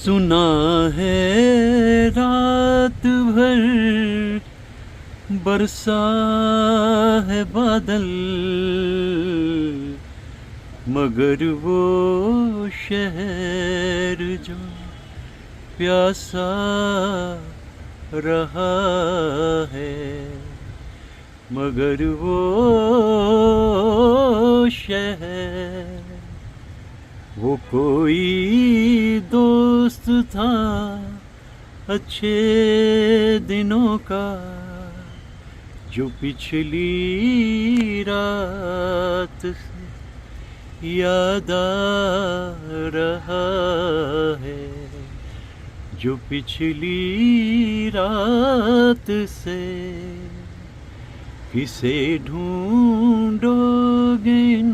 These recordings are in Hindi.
सुना है रात भर बरसा है बादल, मगर वो शहर जो प्यासा रहा है, मगर वो शहर, वो कोई दोस्त था अच्छे दिनों का, जो पिछली रात से याद आ रहा है, जो पिछली रात से। किसे ढूंढोगे इन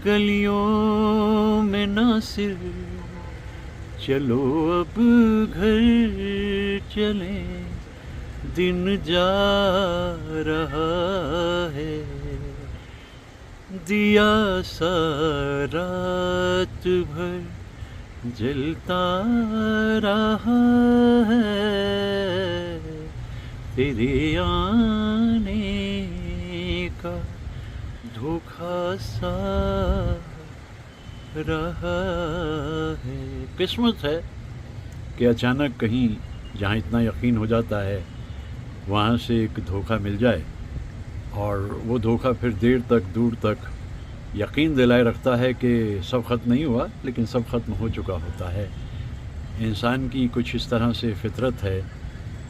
गलियों में नासिर, चलो अब घर चले, दिन जा रहा है, दिया सा रात भर जलता रहा है, तेरे आने का धोखा सा रहा है। किस्मत है कि अचानक कहीं जहाँ इतना यकीन हो जाता है वहाँ से एक धोखा मिल जाए, और वो धोखा फिर देर तक दूर तक यकीन दिलाए रखता है कि सब ख़त्म नहीं हुआ, लेकिन सब ख़त्म हो चुका होता है। इंसान की कुछ इस तरह से फितरत है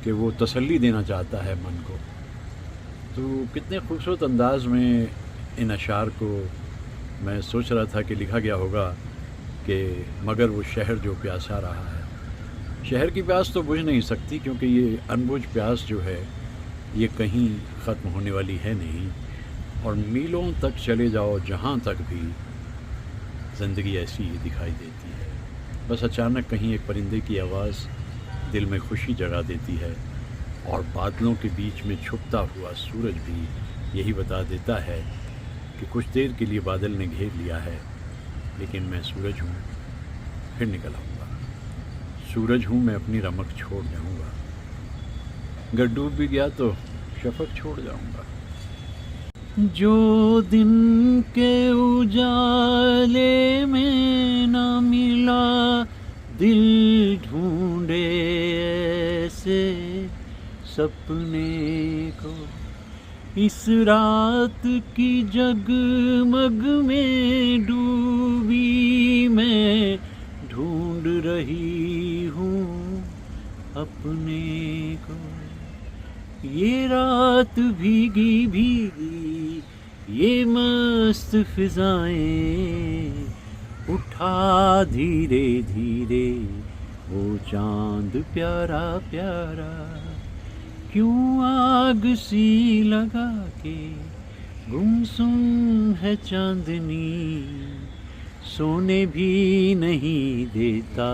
कि वो तसल्ली देना चाहता है मन को। तो कितने खूबसूरत अंदाज में इन अशार को मैं सोच रहा था कि लिखा गया होगा कि मगर वो शहर जो प्यासा रहा है। शहर की प्यास तो बुझ नहीं सकती, क्योंकि ये अनबुझ प्यास जो है ये कहीं ख़त्म होने वाली है नहीं, और मीलों तक चले जाओ जहाँ तक भी ज़िंदगी ऐसी ही दिखाई देती है। बस अचानक कहीं एक परिंदे की आवाज़ दिल में खुशी जगा देती है, और बादलों के बीच में छुपता हुआ सूरज भी यही बता देता है कि कुछ देर के लिए बादल ने घेर लिया है, लेकिन मैं सूरज हूँ, फिर निकल आऊँगा। सूरज हूँ मैं, अपनी रमक छोड़ जाऊँगा, अगर डूब भी गया तो शफक छोड़ जाऊँगा। जो दिन के उजाले में ना मिला, दिल ढूंढे ऐसे सपने को, इस रात की जगमग में डूबी मैं ढूंढ रही हूँ अपने को। ये रात भीगी भीगी, ये मस्त फिजाएं, उठा धीरे धीरे वो चांद प्यारा प्यारा, क्यों आग सी लगा के गुमसुम है चांदनी, सोने भी नहीं देता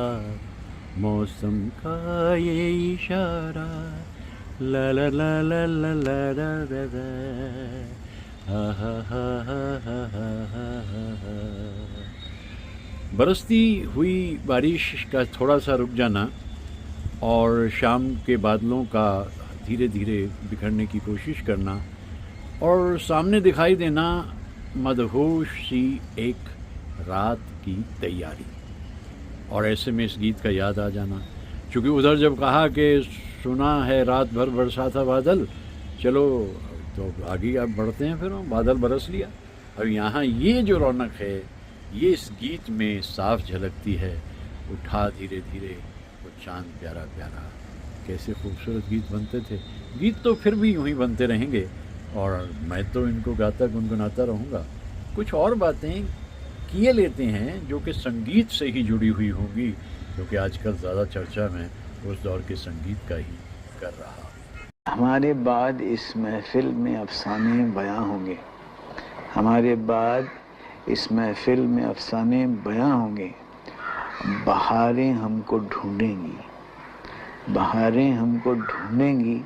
मौसम का ये इशारा, ला ला ला ला ला ला ला ला ला, हा हा हा हा हा हा। बरसती हुई बारिश का थोड़ा सा रुक जाना और शाम के बादलों का धीरे धीरे बिखरने की कोशिश करना, और सामने दिखाई देना मदहोश सी एक रात की तैयारी, और ऐसे में इस गीत का याद आ जाना। क्योंकि उधर जब कहा कि सुना है रात भर बरसा था बादल, चलो तो आगे अब बढ़ते हैं, फिर बादल बरस लिया। और यहाँ ये जो रौनक है ये इस गीत में साफ झलकती है, उठा धीरे धीरे वो चांद प्यारा प्यारा। कैसे खूबसूरत गीत बनते थे। गीत तो फिर भी यूं ही बनते रहेंगे, और मैं तो इनको गाता गुनगुनाता रहूँगा। कुछ और बातें किए लेते हैं जो कि संगीत से ही जुड़ी हुई होंगी, क्योंकि आजकल ज़्यादा चर्चा में उस दौर के संगीत का ही कर रहा। हमारे बाद इस महफिल में अफसाने बयां होंगे, हमारे बाद इस महफिल में अफसाने बयां होंगे। बहारें हमको ढूंढेंगी, बहारें हमको ढूंढेंगी,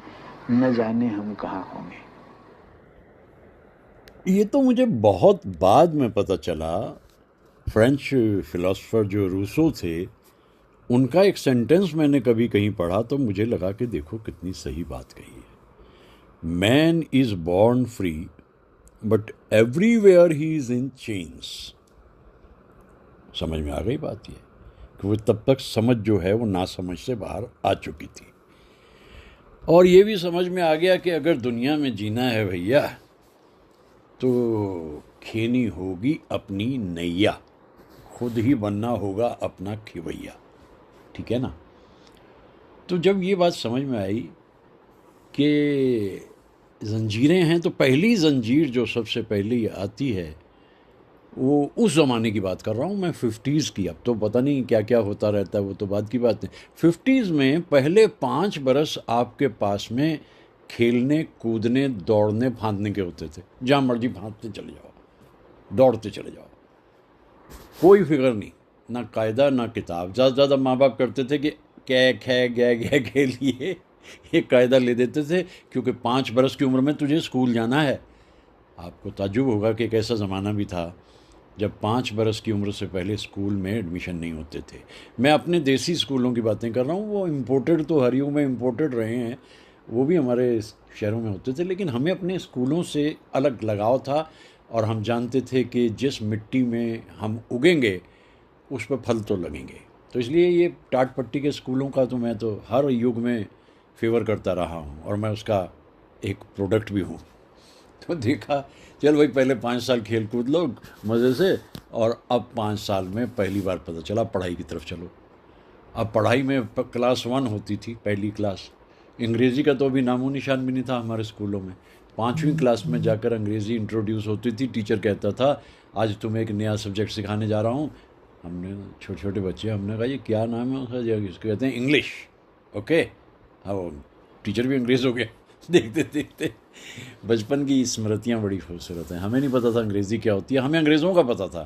न जाने हम कहाँ होंगे। ये तो मुझे बहुत बाद में पता चला। फ्रेंच फिलोसोफर जो रूसो थे, उनका एक सेंटेंस मैंने कभी कहीं पढ़ा तो मुझे लगा कि देखो कितनी सही बात कही है। Man is born free but everywhere he is in chains. समझ में आ गई बात ये कि वो तब तक समझ जो है वो नासमझ से बाहर आ चुकी थी। और ये भी समझ में आ गया कि अगर दुनिया में जीना है भैया तो खेनी होगी अपनी नैया, खुद ही बनना होगा अपना खिवैया। ठीक है ना। तो जब ये बात समझ में आई कि जंजीरें हैं तो पहली जंजीर जो सबसे पहले आती है वो उस ज़माने की बात कर रहा हूँ मैं, 50s की। अब तो पता नहीं क्या क्या होता रहता है, वो तो बात की बात है। 50s में पहले 5 बरस आपके पास में खेलने कूदने दौड़ने फांदने के होते थे। जहाँ मर्जी फांदते चले जाओ, दौड़ते चले जाओ, कोई फिक्र नहीं, ना कायदा ना किताब। ज़्यादा से ज़्यादा माँ बाप करते थे कि कै खे गै गै के लिए एक कायदा ले देते थे, क्योंकि 5 बरस की उम्र में तुझे स्कूल जाना है। आपको ताज्जुब होगा कि एक ऐसा ज़माना भी था जब 5 बरस की उम्र से पहले स्कूल में एडमिशन नहीं होते थे। मैं अपने देसी स्कूलों की बातें कर रहा हूँ, वो इम्पोर्टेड तो हर युग में इम्पोर्टेड रहे हैं, वो भी हमारे शहरों में होते थे, लेकिन हमें अपने स्कूलों से अलग लगाव था और हम जानते थे कि जिस मिट्टी में हम उगेंगे उस पर फल तो लगेंगे। तो इसलिए ये टाट पट्टी के स्कूलों का तो मैं तो हर युग में फेवर करता रहा हूँ और मैं उसका एक प्रोडक्ट भी हूँ। तो देखा, चल भाई पहले 5 साल खेल कूद लो मज़े से, और अब 5 साल में पहली बार पता चला पढ़ाई की तरफ चलो। अब पढ़ाई में क्लास 1 होती थी, पहली क्लास। अंग्रेज़ी का तो अभी नामो निशान भी नहीं था हमारे स्कूलों में। 5वीं क्लास में जाकर अंग्रेज़ी इंट्रोड्यूस होती थी। टीचर कहता था आज तुम्हें एक नया सब्जेक्ट सिखाने जा रहा हूँ। हमने छोटे छोटे बच्चे, हमने कहा ये क्या नाम है उसका? इसको कहते हैं इंग्लिश। ओके, हाँ, टीचर भी अंग्रेज़ हो गया देखते देखते। बचपन की स्मृतियाँ बड़ी खूबसूरत हैं। हमें नहीं पता था अंग्रेज़ी क्या होती है, हमें अंग्रेज़ों का पता था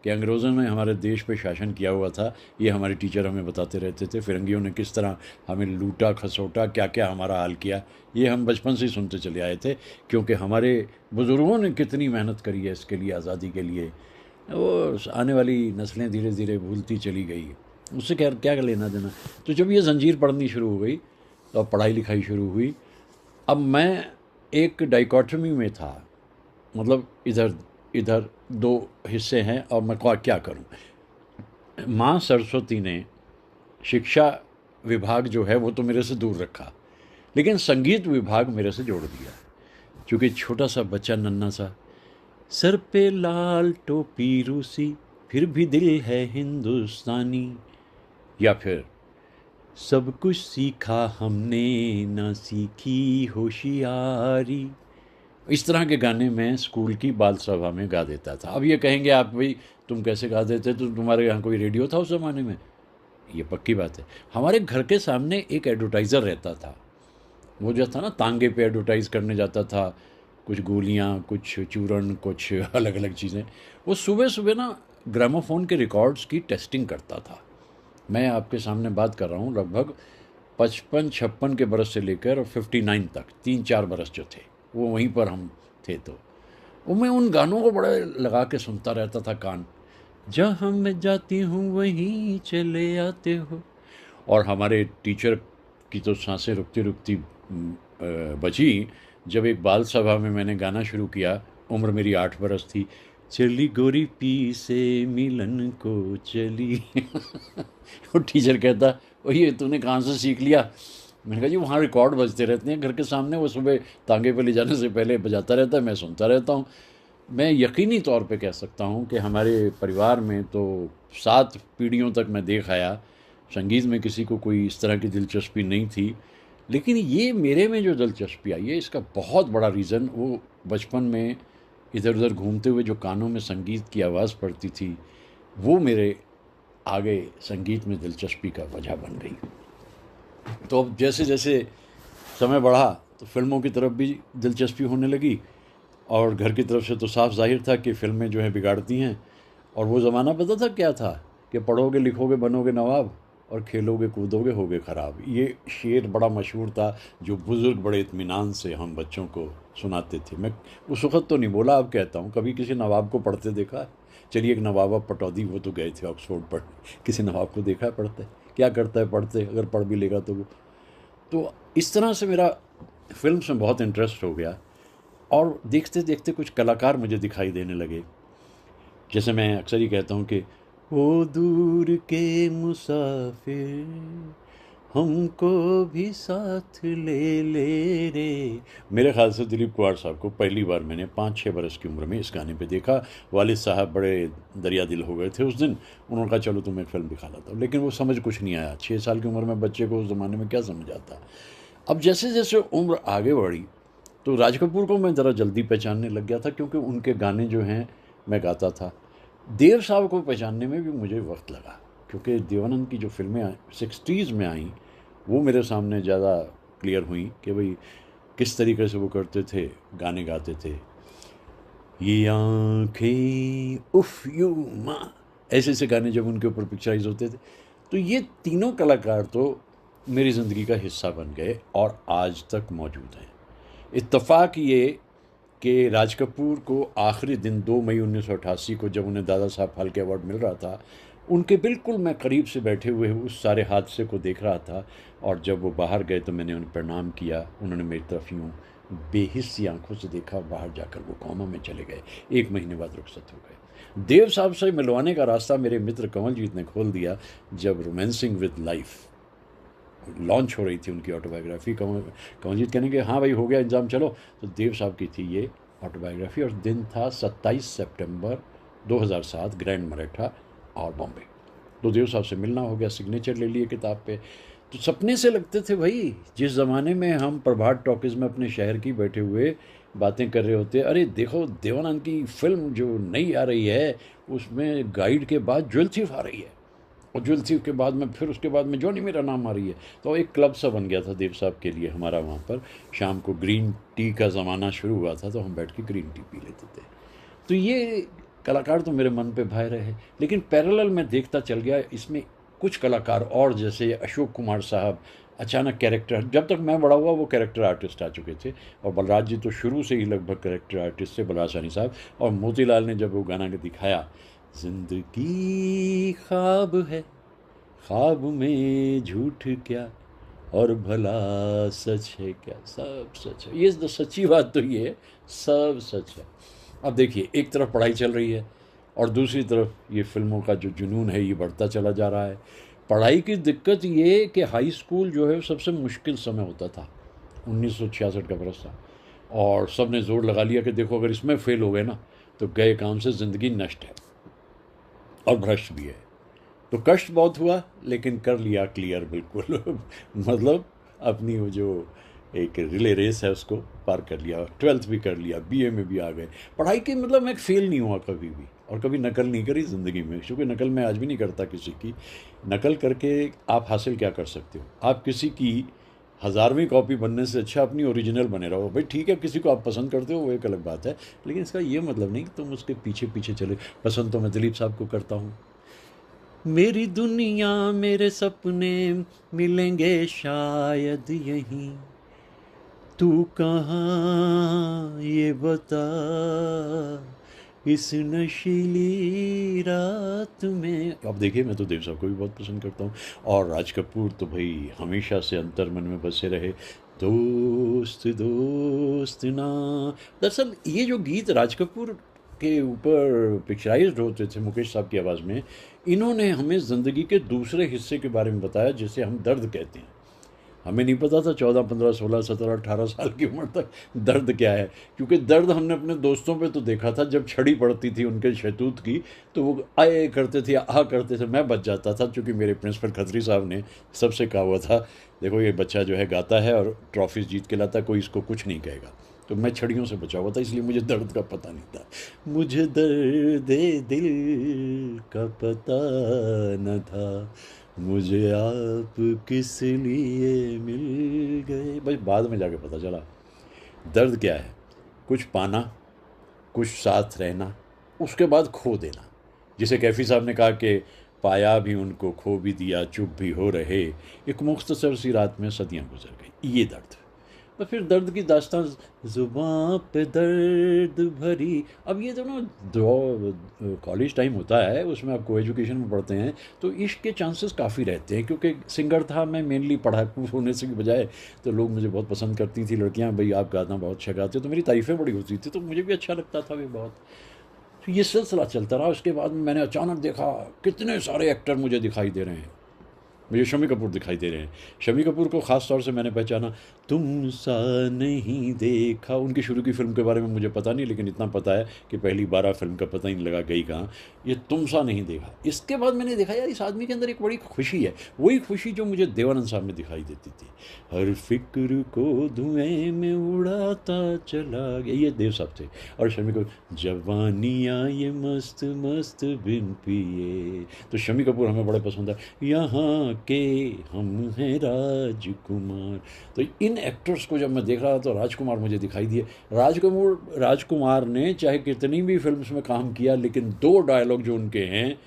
कि अंग्रेज़ों ने हमारे देश पे शासन किया हुआ था। ये हमारे टीचर हमें बताते रहते थे। फिरंगियों ने किस तरह हमें लूटा खसोटा, क्या क्या हमारा हाल किया, ये हम बचपन से ही सुनते चले आए थे, क्योंकि हमारे बुज़ुर्गों ने कितनी मेहनत करी है इसके लिए, आज़ादी के लिए। वो आने वाली नस्लें धीरे धीरे भूलती चली गई, उससे क्या क्या लेना देना। तो जब ये जंजीर पढ़नी शुरू हो गई तो अब पढ़ाई लिखाई शुरू हुई। अब मैं एक डाइकोटमी में था, मतलब इधर इधर 2 हिस्से हैं और मैं क्या करूं। माँ सरस्वती ने शिक्षा विभाग जो है वो तो मेरे से दूर रखा, लेकिन संगीत विभाग मेरे से जोड़ दिया। क्योंकि छोटा सा बच्चा नन्हा सा, सर पे लाल टोपी रूसी, फिर भी दिल है हिंदुस्तानी, या फिर सब कुछ सीखा हमने ना सीखी होशियारी, इस तरह के गाने मैं स्कूल की बाल सभा में गा देता था। अब ये कहेंगे आप भाई तुम कैसे गा देते, तो तुम्हारे यहाँ कोई रेडियो था उस ज़माने में? ये पक्की बात है। हमारे घर के सामने एक एडवर्टाइज़र रहता था, वो जो था ना तांगे पे एडवर्टाइज़ करने जाता था, कुछ गोलियाँ, कुछ चूरन, कुछ अलग अलग चीज़ें। वो सुबह सुबह ना ग्रामोफोन के रिकॉर्ड्स की टेस्टिंग करता था। मैं आपके सामने बात कर रहा हूँ लगभग 55-56 के बरस से लेकर 59 तक, 3-4 बरस जो थे वो वहीं पर हम थे। तो वो मैं उन गानों को बड़ा लगा के सुनता रहता था कान। जहाँ मैं जाती हूँ वहीं चले आते हो। और हमारे टीचर की तो सांसें रुकती रुकती बची जब एक बाल सभा में मैंने गाना शुरू किया। उम्र मेरी 8 बरस थी। चली गोरी पी से मिलन को चली वो टीचर कहता ओ ये तूने कहाँ से सीख लिया? मैंने कहा जी वहाँ रिकॉर्ड बजते रहते हैं घर के सामने, वो सुबह तांगे पे ले जाने से पहले बजाता रहता है, मैं सुनता रहता हूँ। मैं यकीनी तौर पे कह सकता हूँ कि हमारे परिवार में तो 7 पीढ़ियों तक मैं देख आया, संगीत में किसी को कोई इस तरह की दिलचस्पी नहीं थी। लेकिन ये मेरे में जो दिलचस्पी आई है इसका बहुत बड़ा रीज़न वो बचपन में इधर उधर घूमते हुए जो कानों में संगीत की आवाज़ पड़ती थी, वो मेरे आगे संगीत में दिलचस्पी का वजह बन गई। तो अब जैसे जैसे समय बढ़ा तो फिल्मों की तरफ भी दिलचस्पी होने लगी, और घर की तरफ से तो साफ जाहिर था कि फिल्में जो हैं बिगाड़ती हैं। और वो ज़माना पता था क्या था कि पढ़ोगे लिखोगे बनोगे नवाब और खेलोगे कूदोगे होगे ख़राब। ये शेर बड़ा मशहूर था जो बुज़ुर्ग बड़े इत्मीनान से हम बच्चों को सुनाते थे। मैं उस वक़्त तो नहीं बोला, अब कहता हूँ। कभी किसी नवाब को पढ़ते देखा? चलिए एक नवाब पटौदी, वो तो गए थे ऑक्सफोर्ड पढ़ने, किसी नवाब को देखा है पढ़ते? क्या करता है पढ़ते, अगर पढ़ भी लेगा तो वो। तो इस तरह से मेरा फिल्म में बहुत इंटरेस्ट हो गया, और देखते देखते कुछ कलाकार मुझे दिखाई देने लगे। जैसे मैं अक्सर ही कहता हूँ कि वो दूर के मुसाफिर हमको भी साथ ले ले रे। मेरे ख्याल से दिलीप कुमार साहब को पहली बार मैंने 5-6 बरस की उम्र में इस गाने पे देखा। वालिद साहब बड़े दरिया दिल हो गए थे उस दिन, उन्होंने कहा चलो तुम्हें फिल्म दिखा लाता हूँ, लेकिन वो समझ कुछ नहीं आया। 6 साल की उम्र में बच्चे को उस ज़माने में क्या समझ आता। अब जैसे जैसे उम्र आगे बढ़ी तो राज कपूर को मैं ज़रा जल्दी पहचानने लग गया था, क्योंकि उनके गाने जो हैं मैं गाता था। देव साहब को पहचानने में भी मुझे वक्त लगा, क्योंकि देवानंद की जो फिल्में 60s में आई वो मेरे सामने ज़्यादा क्लियर हुई कि भाई किस तरीके से वो करते थे, गाने गाते थे। ये आँखें उफ यू माँ, ऐसे ऐसे गाने जब उनके ऊपर पिक्चराइज होते थे, तो ये तीनों कलाकार तो मेरी ज़िंदगी का हिस्सा बन गए और आज तक मौजूद हैं। इत्तफाक ये कि राज कपूर को आखिरी दिन 2 मई 1988 को जब उन्हें दादा साहब फाल्के अवार्ड मिल रहा था, उनके बिल्कुल मैं करीब से बैठे हुए उस सारे हादसे को देख रहा था, और जब वो बाहर गए तो मैंने उन्हें प्रणाम किया। उन्होंने मेरी तरफ यूँ बेहिस्सी आंखों से देखा, बाहर जाकर वो कोमा में चले गए। 1 महीने बाद रुखसत हो गए। देव साहब से मिलवाने का रास्ता मेरे मित्र कंवलजीत ने खोल दिया जब रोमांसिंग विद लाइफ लॉन्च हो रही थी, उनकी ऑटोबायोग्राफी। कंवलजीत कहने के हाँ भाई हो गया इंतजाम, चलो। तो देव साहब की थी ये ऑटोबायोग्राफी, और दिन था 27 सितंबर 2007, ग्रैंड मराठा और बॉम्बे। तो देव साहब से मिलना हो गया, सिग्नेचर ले लिए किताब पे। तो सपने से लगते थे भाई, जिस ज़माने में हम प्रभात टॉकीज़ में अपने शहर की बैठे हुए बातें कर रहे होते, अरे देखो देवानंद की फिल्म जो नई आ रही है उसमें गाइड के बाद ज्वेल थीफ आ रही है, और ज्वेल थीफ के बाद में फिर उसके बाद में जॉनी मेरा नाम आ रही है। तो एक क्लब सा बन गया था देव साहब के लिए हमारा वहाँ पर। शाम को ग्रीन टी का ज़माना शुरू हुआ था, तो हम बैठ के ग्रीन टी पी लेते थे। तो ये कलाकार तो मेरे मन पे भाए रहे, लेकिन पैरेलल में देखता चल गया इसमें कुछ कलाकार और, जैसे अशोक कुमार साहब अचानक कैरेक्टर, जब तक मैं बड़ा हुआ वो कैरेक्टर आर्टिस्ट आ चुके थे, और बलराज जी तो शुरू से ही लगभग कैरेक्टर आर्टिस्ट थे, बलराज साहनी साहब। और मोतीलाल ने जब वो गाना दिखाया, जिंदगी ख्वाब है, ख्वाब में झूठ क्या, और भला सच है क्या, सब सच है। ये तो सच्ची बात तो ये है, सब सच है। अब देखिए, एक तरफ पढ़ाई चल रही है और दूसरी तरफ ये फिल्मों का जो जुनून है ये बढ़ता चला जा रहा है। पढ़ाई की दिक्कत ये कि हाई स्कूल जो है सबसे मुश्किल समय होता था, 1966 का बरस था, और सब ने जोर लगा लिया कि देखो अगर इसमें फेल हो गए ना तो गए काम से ज़िंदगी नष्ट है और भ्रष्ट भी है। तो कष्ट बहुत हुआ, लेकिन कर लिया क्लियर बिल्कुल मतलब अपनी वो जो एक रिले रेस है उसको पार कर लिया, 12th भी कर लिया, बीए में भी आ गए। पढ़ाई के मतलब मैं फेल नहीं हुआ कभी भी, और कभी नकल नहीं करी ज़िंदगी में, क्योंकि नकल मैं आज भी नहीं करता किसी की। नकल करके आप हासिल क्या कर सकते हो? आप किसी की 1000वीं कॉपी बनने से अच्छा अपनी ओरिजिनल बने रहो। भाई ठीक है, किसी को आप पसंद करते हो वो एक अलग बात है, लेकिन इसका ये मतलब नहीं कि तुम उसके पीछे पीछे चले। पसंद तो मैं दिलीप साहब को करता हूँ। मेरी दुनिया मेरे सपने मिलेंगे शायद यहीं, तू कहाँ ये बता इस नशीली रात में। अब देखिए, मैं तो देव साहब को भी बहुत पसंद करता हूँ, और राज कपूर तो भाई हमेशा से अंतर मन में बसे रहे। दोस्त दोस्त ना, दरअसल ये जो गीत राज कपूर के ऊपर पिक्चराइज्ड होते थे मुकेश साहब की आवाज़ में, इन्होंने हमें ज़िंदगी के दूसरे हिस्से के बारे में बताया, जिसे हम दर्द कहते हैं। हमें नहीं पता था 14, 15, 16, 17, 18 साल की उम्र तक दर्द क्या है, क्योंकि दर्द हमने अपने दोस्तों पे तो देखा था, जब छड़ी पड़ती थी उनके शहतूत की तो वो आए करते थे, आ करते थे, मैं बच जाता था, क्योंकि मेरे प्रिंसिपल खत्री साहब ने सबसे कहा हुआ था, देखो ये बच्चा जो है गाता है और ट्रॉफीज जीत के लाता, कोई इसको कुछ नहीं कहेगा। तो मैं छड़ियों से बचा हुआ था, इसलिए मुझे दर्द का पता नहीं था। मुझे दर्द दिल का पता न था, मुझे आप किस लिए मिल गए, बस बाद में जाके पता चला। दर्द क्या है? कुछ पाना, कुछ साथ रहना, उसके बाद खो देना। जिसे कैफ़ी साहब ने कहा कि पाया भी उनको, खो भी दिया, चुप भी हो रहे, एक मुख्तसर सी रात में सदियां गुजर गई। ये दर्द, और फिर दर्द की दास्तान, ज़ुबां पे दर्द भरी। अब ये जो ना जो कॉलेज टाइम होता है उसमें आप को एजुकेशन में पढ़ते हैं तो इश्क के चांसेस काफ़ी रहते हैं, क्योंकि सिंगर था मैं मेनली, पढ़ाकू होने से की बजाय तो लोग मुझे बहुत पसंद करती थी लड़कियां, भाई आप गाना बहुत अच्छा गाते हो, तो मेरी तारीफ़ें बड़ी होती थी, तो मुझे भी अच्छा लगता था भी बहुत। तो ये सिलसिला चलता रहा। उसके बाद में मैंने अचानक देखा कितने सारे एक्टर मुझे दिखाई दे रहे हैं, मुझे शम्मी कपूर दिखाई दे रहे हैं। शम्मी कपूर को ख़ास तौर से मैंने पहचाना, तुम सा नहीं देखा। उनकी शुरू की फ़िल्म के बारे में मुझे पता नहीं, लेकिन इतना पता है कि पहली 12 फ़िल्म का पता ही नहीं लगा गई कहाँ, ये तुम सा नहीं देखा। इसके बाद मैंने देखा यार इस आदमी के अंदर एक बड़ी खुशी है, वही खुशी जो मुझे देवानंद साहब में दिखाई देती थी। हर फिक्र को धुएं में उड़ाता चला गया, ये देव साहब थे। और शम्मी कपूर, जवानियाँ ये मस्त मस्त बिन पिए, तो शम्मी कपूर हमें बड़े पसंद है। यहाँ के हम हैं राजकुमार। तो इन एक्टर्स को जब मैं देख रहा था तो राजकुमार मुझे दिखाई दिए। राजकुमार ने चाहे कितनी भी फिल्म्स में काम किया, लेकिन 2 डायलॉग जो उनके हैं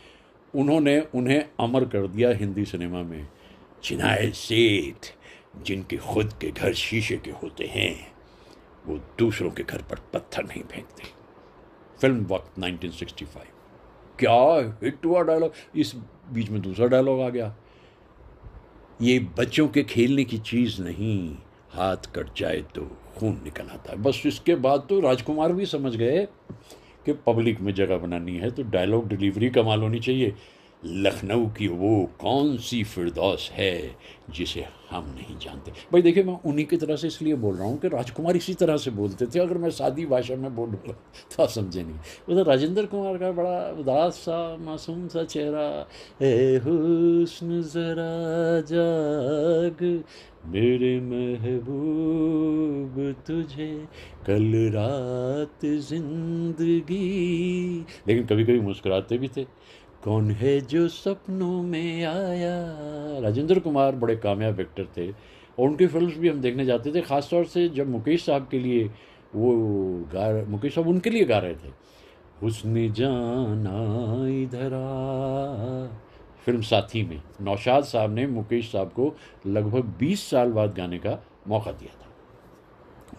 उन्होंने उन्हें अमर कर दिया हिंदी सिनेमा में। चिनाए सेठ जिनके खुद के घर शीशे के होते हैं, वो दूसरों के घर पर पत्थर नहीं फेंकते। फिल्म वक्त 1965, क्या हिट हुआ डायलॉग। इस बीच में दूसरा डायलॉग आ गया, ये बच्चों के खेलने की चीज़ नहीं, हाथ कट जाए तो खून निकल आता है। बस इसके बाद तो राजकुमार भी समझ गए कि पब्लिक में जगह बनानी है तो डायलॉग डिलीवरी कमाल होनी चाहिए। लखनऊ की वो कौन सी फिरदौस है जिसे हम नहीं जानते। भाई देखिए, मैं उन्हीं की तरह से इसलिए बोल रहा हूँ कि राजकुमार इसी तरर से बोलते थे। अगर मैं सादी भाषा में बोलूँगा तो आप समझे नहीं। उधर राजेंद्र कुमार का बड़ा उदास सा मासूम सा चेहरा, ए हुस्न जरा जाग मेरे महबूब तुझे कल रात जिंदगी, लेकिन कभी कभी मुस्कुराते भी थे। कौन है जो सपनों में आया। राजेंद्र कुमार बड़े कामयाब एक्टर थे और उनकी फिल्म्स भी हम देखने जाते थे, ख़ासतौर से जब मुकेश साहब के लिए वो मुकेश साहब उनके लिए गा रहे थे, हुस्न जाना इधर आ। फिल्म साथी में नौशाद साहब ने मुकेश साहब को लगभग 20 साल बाद गाने का मौका दिया था,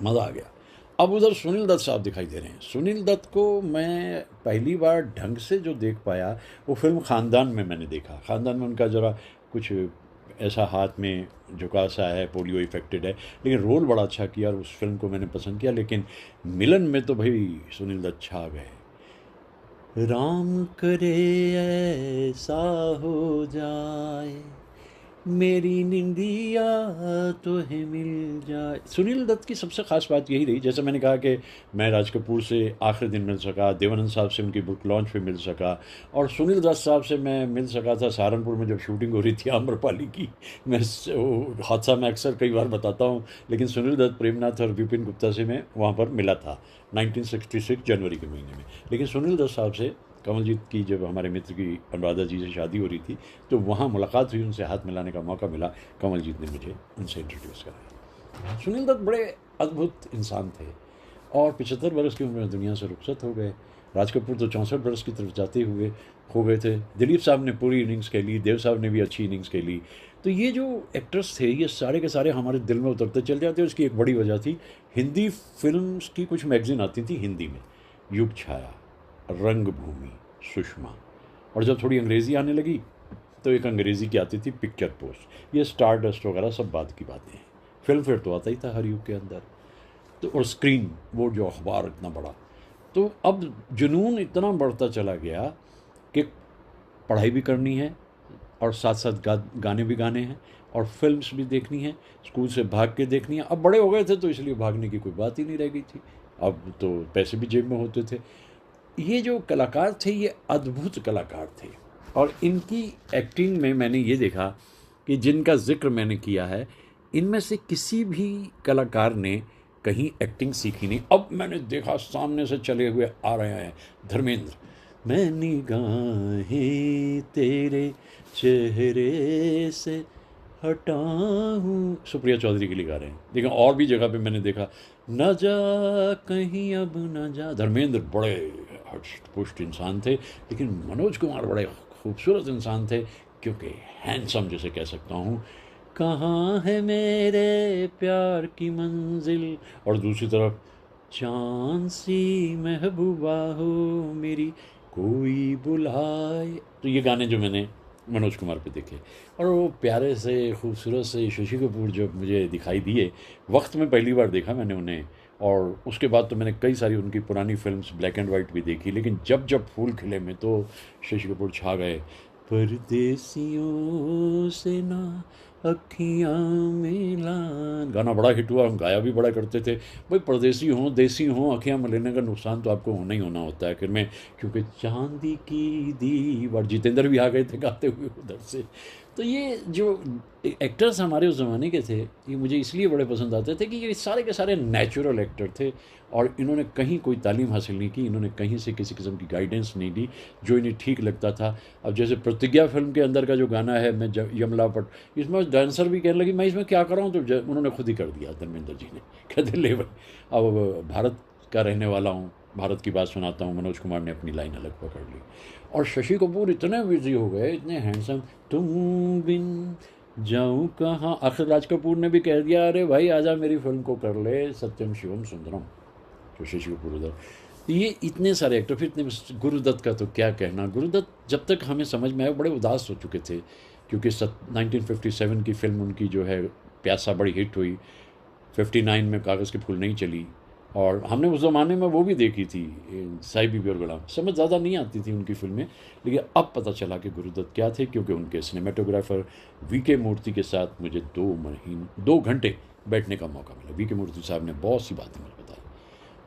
मज़ा आ गया। अब उधर सुनील दत्त साहब दिखाई दे रहे हैं। सुनील दत्त को मैं पहली बार ढंग से जो देख पाया वो फिल्म ख़ानदान में मैंने देखा। ख़ानदान में उनका ज़रा कुछ ऐसा हाथ में झुका सा है, पोलियो इफेक्टेड है, लेकिन रोल बड़ा अच्छा किया और उस फिल्म को मैंने पसंद किया। लेकिन मिलन में तो भाई सुनील दत्त छा गए। राम करे ऐसा हो जाए मेरी निंदिया तो है मिल जाए। सुनील दत्त की सबसे ख़ास बात यही रही, जैसे मैंने कहा कि मैं राज कपूर से आखिरी दिन मिल सका, देवानंद साहब से उनकी बुक लॉन्च पे मिल सका, और सुनील दत्त साहब से मैं मिल सका था सहारनपुर में जब शूटिंग हो रही थी आम्रपाली की। मैं हादसा मैं अक्सर कई बार बताता हूँ, लेकिन सुनील दत्त, प्रेमनाथ और विपिन गुप्ता से मैं वहाँ पर मिला था 1966 जनवरी के महीने में। लेकिन सुनील दत्त साहब से कमलजीत की जब हमारे मित्र की अनुराधा जी से शादी हो रही थी तो वहाँ मुलाकात हुई, उनसे हाथ मिलाने का मौका मिला। कमलजीत ने मुझे उनसे इंट्रोड्यूस कराया। सुनील दत्त बड़े अद्भुत इंसान थे और 75 बरस की उम्र में दुनिया से रुखसत हो गए। राज कपूर तो 64 बरस की तरफ जाते हुए हो गए थे। दिलीप साहब ने पूरी इनिंग्स खेली, देव साहब ने भी अच्छी इनिंग्स खेली। तो ये जो एक्टर्स थे ये सारे के सारे हमारे दिल में उतरते चल जाते। उसकी एक बड़ी वजह थी हिंदी फिल्म्स की कुछ मैगजीन आती थी हिंदी में, युग छाया, रंगभूमि, सुषमा, और जब थोड़ी अंग्रेज़ी आने लगी तो एक अंग्रेज़ी की आती थी पिक्चर पोस्ट। ये स्टार डस्ट वगैरह सब बात की बातें हैं। फिल्म फेयर तो आता ही था हर युग के अंदर, तो और स्क्रीन वो जो अखबार इतना बड़ा। तो अब जुनून इतना बढ़ता चला गया कि पढ़ाई भी करनी है और साथ साथ गाने भी गाने हैं और फिल्म्स भी देखनी है, स्कूल से भाग के देखनी है। अब बड़े हो गए थे तो इसलिए भागने की कोई बात ही नहीं रह गई थी, अब तो पैसे भी जेब में होते थे। ये जो कलाकार थे ये अद्भुत कलाकार थे और इनकी एक्टिंग में मैंने ये देखा कि जिनका जिक्र मैंने किया है इनमें से किसी भी कलाकार ने कहीं एक्टिंग सीखी नहीं। अब मैंने देखा सामने से चले हुए आ रहे हैं धर्मेंद्र, मैं निगाहें तेरे चेहरे से हटाऊं, सुप्रिया चौधरी के लिए गा रहे हैं। लेकिन और भी जगह पे मैंने देखा, न जा कहीं अब न जा, धर्मेंद्र बड़े हष्ट पुष्ट इंसान थे, लेकिन मनोज कुमार बड़े खूबसूरत इंसान थे, क्योंकि हैंडसम जिसे कह सकता हूँ। कहाँ है मेरे प्यार की मंजिल, और दूसरी तरफ चांद सी महबूबा हो मेरी कोई बुलाए। तो ये गाने जो मैंने मनोज कुमार पे देखे, और वो प्यारे से खूबसूरत से शशि कपूर जब मुझे दिखाई दिए, वक्त में पहली बार देखा मैंने उन्हें, और उसके बाद तो मैंने कई सारी उनकी पुरानी फिल्म्स ब्लैक एंड वाइट भी देखी, लेकिन जब जब फूल खिले में तो शशि कपूर छा गए। परदेसियों से ना अखियाँ मिलान, गाना बड़ा हिट हुआ, हम गाया भी बड़ा करते थे। भाई परदेसी हों देसी हों, अखियाँ मिलाने का नुकसान तो आपको होना ही होना होता है आखिर में, क्योंकि चांदी की दीवार, जितेंद्र भी आ गए थे गाते हुए उधर से। तो ये जो एक्टर्स हमारे उस ज़माने के थे, ये मुझे इसलिए बड़े पसंद आते थे कि ये सारे के सारे नेचुरल एक्टर थे, और इन्होंने कहीं कोई तालीम हासिल नहीं की, इन्होंने कहीं से किसी किस्म की गाइडेंस नहीं ली, जो इन्हें ठीक लगता था। अब जैसे प्रतिज्ञा फिल्म के अंदर का जो गाना है, मैं यमला पट, इसमें डांसर भी कहने लगी मैं इसमें क्या कर रहा हूँ, तो उन्होंने खुद ही कर दिया धर्मेंद्र जी ने, कहते ले भाई अब भारत का रहने वाला हूँ, भारत की बात सुनाता हूँ। मनोज कुमार ने अपनी लाइन अलग पकड़ ली, और शशि कपूर इतने बिजी हो गए, इतने हैंडसम, तुम बिन जाऊँ कहाँ, आखिर राज कपूर ने भी कह दिया अरे भाई आजा मेरी फिल्म को कर ले सत्यम शिवम सुंदरम, तो शशि कपूर उधर। ये इतने सारे एक्टर, फिर इतने, गुरुदत्त का तो क्या कहना। गुरुदत्त जब तक हमें समझ में आया बड़े उदास हो चुके थे, क्योंकि 1957 की फिल्म उनकी जो है प्यासा बड़ी हिट हुई, 59 में कागज़ के फूल नहीं चली, और हमने उस ज़माने में वो भी देखी थी साई बीबी और गुलाम, समझ ज़्यादा नहीं आती थी उनकी फिल्में, लेकिन अब पता चला कि गुरुदत्त क्या थे, क्योंकि उनके सिनेमेटोग्राफर वीके मूर्ति के साथ मुझे 2 घंटे बैठने का मौका मिला। वीके मूर्ति साहब ने बहुत सी बातें मुझे बताई।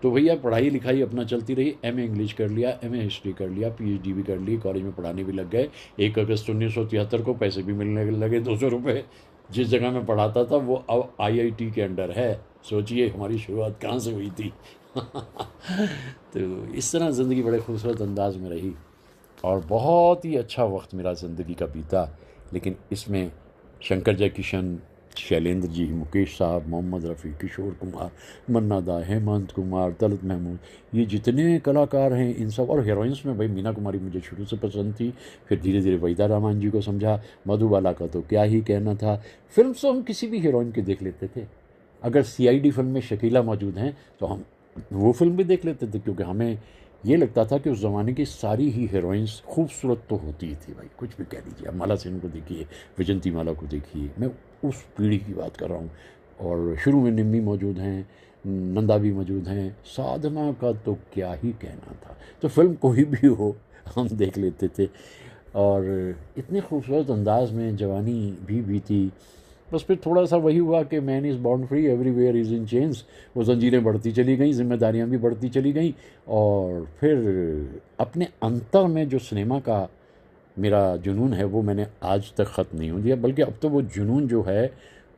तो भैया पढ़ाई लिखाई अपना चलती रही, एमए इंग्लिश कर लिया, एमए हिस्ट्री कर लिया, पीएचडी भी कर ली, कॉलेज में पढ़ाने भी लग गए। 1 अगस्त 1973 को पैसे भी मिलने लगे, 200 रुपये। जिस जगह मैं पढ़ाता था वो अब आईआईटी के अंडर है। सोचिए हमारी शुरुआत कहाँ से हुई थी। तो इस तरह ज़िंदगी बड़े खूबसूरत अंदाज में रही, और बहुत ही अच्छा वक्त मेरा ज़िंदगी का बीता। लेकिन इसमें शंकर जयकिशन, शैलेंद्र जी, मुकेश साहब, मोहम्मद रफ़ी, किशोर कुमार, मन्ना दा, हेमंत कुमार, तलत महमूद, ये जितने कलाकार हैं इन सब, और हीरोइंस में भाई मीना कुमारी मुझे शुरू से पसंद थी, फिर धीरे धीरे वहीदा रहमान जी को समझा, मधुबाला का तो क्या ही कहना था। फिल्म तो हम किसी भी हीरोइन की देख लेते थे, अगर सीआईडी फिल्म में शकीला मौजूद हैं तो हम वो फिल्म भी देख लेते थे, क्योंकि हमें ये लगता था कि उस ज़माने की सारी ही हीरोइंस खूबसूरत तो होती ही थी भाई, कुछ भी कह लीजिए। अब माला सेन को देखिए, विजंती माला को देखिए, मैं उस पीढ़ी की बात कर रहा हूँ। और शुरू में निम्मी मौजूद हैं, नंदा भी मौजूद हैं, साधना का तो क्या ही कहना था। तो फिल्म कोई भी हो हम देख लेते थे, और इतने खूबसूरत अंदाज में जवानी भी बीती। बस फिर थोड़ा सा वही हुआ कि man is born free everywhere is in change, वो जंजीरें बढ़ती चली गई, जिम्मेदारियां भी बढ़ती चली गई, और फिर अपने अंतर में जो सिनेमा का मेरा जुनून है वो मैंने आज तक ख़त्म नहीं हो दिया, बल्कि अब तो वो जुनून जो है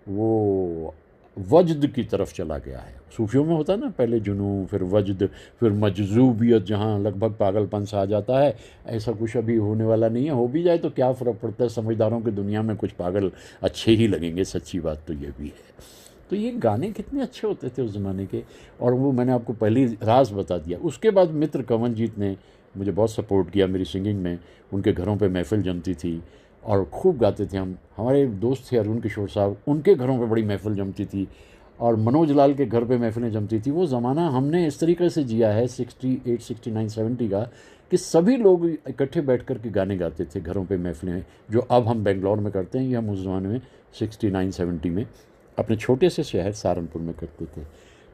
वो वजद की तरफ चला गया है। सूफियों में होता है ना, पहले जुनून, फिर वजद, फिर मजजूबियत, जहाँ लगभग पागलपन सा आ जाता है। ऐसा कुछ अभी होने वाला नहीं है, हो भी जाए तो क्या फ़र्क पड़ता है, समझदारों की दुनिया में कुछ पागल अच्छे ही लगेंगे, सच्ची बात तो ये भी है। तो ये गाने कितने अच्छे होते थे उस ज़माने के, और वो मैंने आपको पहली राज बता दिया। उसके बाद मित्र कंवलजीत ने मुझे बहुत सपोर्ट किया मेरी सिंगिंग में, उनके घरों पे महफ़िल जमती थी और खूब गाते थे हम। हमारे दोस्त थे अरुण किशोर साहब, उनके घरों पे बड़ी महफ़िल जमती थी, और मनोज लाल के घर पे महफ़िलें जमती थी। वो ज़माना हमने इस तरीके से जिया है 68, 69, 70 का, कि सभी लोग इकट्ठे बैठ कर के गाने गाते थे घरों पे महफ़िलें, जो अब हम बेंगलोर में करते हैं, ये हम उस ज़माने में 69, 70 में अपने छोटे से शहर सहारनपुर में करते थे।